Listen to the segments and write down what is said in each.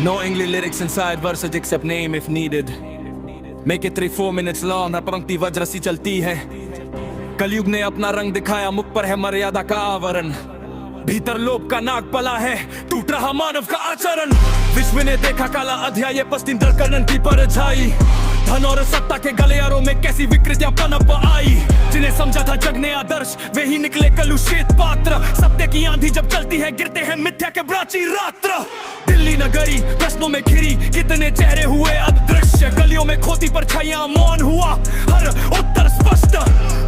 No English lyrics inside verses except name if needed. Make it 3-4 minutes long, हर पंक्ति वज्र सी चलती है। कलयुग ने अपना रंग दिखाया, मुख पर है मर्यादा का आवरण। भीतर लोभ का नाग पला है, टूट रहा मानव का आचरण। विश्व ने देखा काला अध्याय, पश्चिम दरकनन की परछाई। धन और सत्ता के गलियारों में कैसी विकृतियां पनप आई। जिन्हें समझा था जग ने आदर्श, वे ही निकले कलुषित पात्र। सत्य की आंधी जब चलती है, गिरते हैं मिथ्या के प्राची रात्र। दिल्ली नगरी प्रश्नों में घिरी, कितने चेहरे हुए अदृश्य। गलियों में खोती परछाइयां, मौन हुआ हर उत्तर स्पष्ट।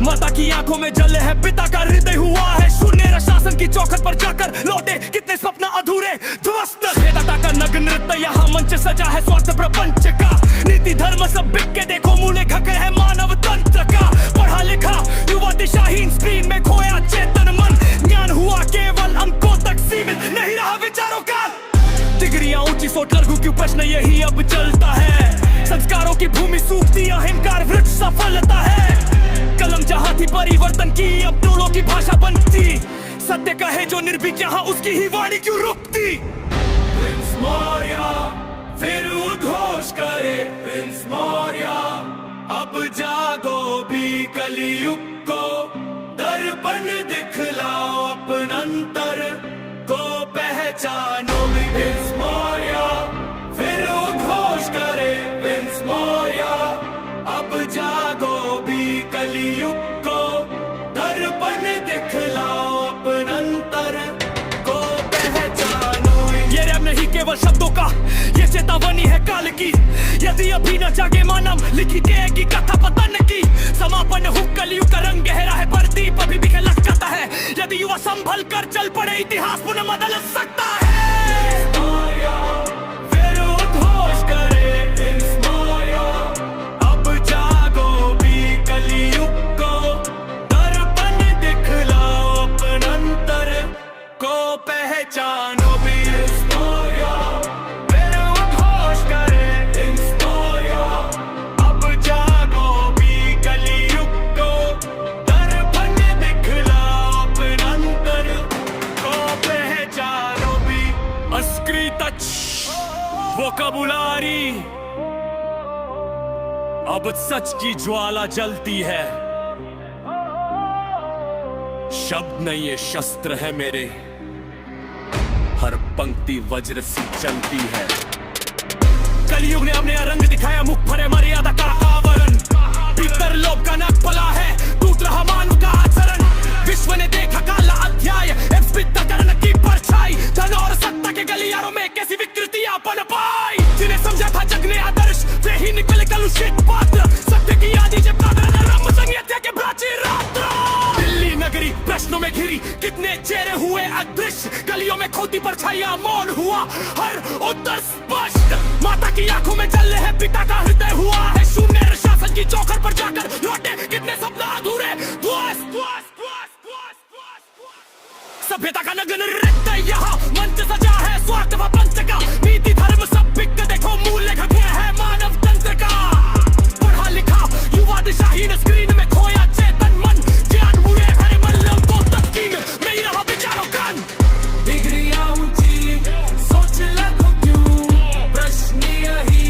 माता की आंखों में जल है, पिता का हृदय हुआ है शून्य। शासन की चौखट पर जाकर लौटे कितने सपना अधूरे ध्वस्त। वेदाता का नग्न नृत्य यहाँ मंच सजा है, स्वार्थ प्रपंच का। नीति धर्म सब बिक के देखो, मूल्य घके है मानव तंत्र का। पढ़ा लिखा युवा दिशाहीन, स्क्रीन में खोया चेतन मन। ज्ञान हुआ केवल अंकों तक सीमित, नहीं रहा विचारों का। डिग्रियां ऊंची सोच लघु क्यों, प्रश्न यही अब चलता है। संस्कारों की भूमि सूखती, अहंकार वृक्ष सफलता है। कलम जहां थी परिवर्तन की, अब टोलों की भाषा बनती। सत्य कहे जो निर्भीक, यहाँ उसकी ही वाणी क्यों रुकती। प्रिंस मौर्य फिर उद्घोष करे, प्रिंस मौर्य अब जागो भी कलयुग को। दर्पण दिखलाओ अपन अंतर को, पहचानो भी। प्रिंस मौर्य फिर उद्घोष करे, प्रिंस मौर्य अब जागो भी कलयुग को। दर्पण दिखलाओ अपन अंतर को, पहचानो। ये रैप नहीं केवल शब्दों का, ये चेतावनी है काल की। यदि अभी न जागे मानव, लिखी जाएगी कथा पतन की। समापन हुक, कलयुग का रंग गहरा है, पर दीप अभी भी लटकता है। यदि युवा संभल कर चल पड़े, इतिहास पुनः बदल सकता है। फिर उद्घोष करे, प्रिंस मौर्य अब जागो भी कलयुग को। दर्पण दिखलाओ अपन अंतर को, पहचानो भी। वोकैबुलरी अब सच की ज्वाला जलती है। शब्द नहीं ये शस्त्र है मेरे, हर पंक्ति वज्र सी चलती है। कलयुग ने अपने रंग दिखाया, मुख पर है मर्यादा का आवरण। भीतर लोभ का नाग पला है, टूट रहा मानव का आचरण। विश्व ने देखा काला अध्याय, कर्ण की परछाई। धन और सत्ता के गलियारों में कैसी विकृतियां पनप आई। जिन्हें समझा था जग ने आदर्श, वे ही निकले कलुषित पात्र। सत्य की आदि जब रम संगीत के प्राची रात्र। दिल्ली नगरी प्रश्नों में घिरी, कितने चेहरे हुए अदृश्य। गलियों में खोती परछाइयां, मौन हुआ हर उत्तर स्पष्ट। माता की आंखों में जल है, पिता का हृदय हुआ है शून्य। शासन की चौखट पर जाकर लौटे कितने सपना अधूरे ध्वस्त। सभ्यता का नग्न नृत्य यहाँ मंच सजा है, स्वार्थ व पंच का। नीति धर्म सब बिक के देखो, मूल्य घके है मानव तंत्र का। पढ़ा लिखा युवा दिशाहीन, स्क्रीन में खोया चेतन मन। ज्ञान हुए हरे मल्लम को तस्कीन, नहीं रहा विचारों का। डिग्रियां ऊंची सोच लघु क्यों, प्रश्न यही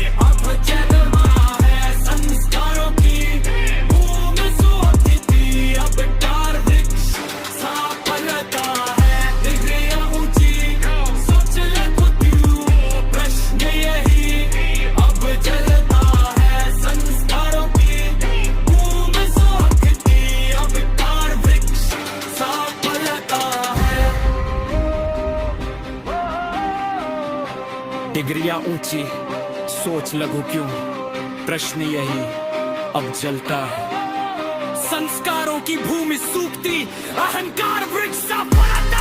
अब जन्मा है। संस्कारों की भूमि सुअतिथि, अब कार वृक्ष सफलता है। डिग्रियां ऊंची सोच लघु क्यों, प्रश्न यही अब जलता है। संस्कारों की भूमि सुअतिथि, अब कार वृक्ष सफलता है। डिग्रियां ऊंची सोच लघु क्यों, प्रश्न यही अब जलता है। संस्कारों की भूमि सूखती, अहंकार वृक्ष सफलता।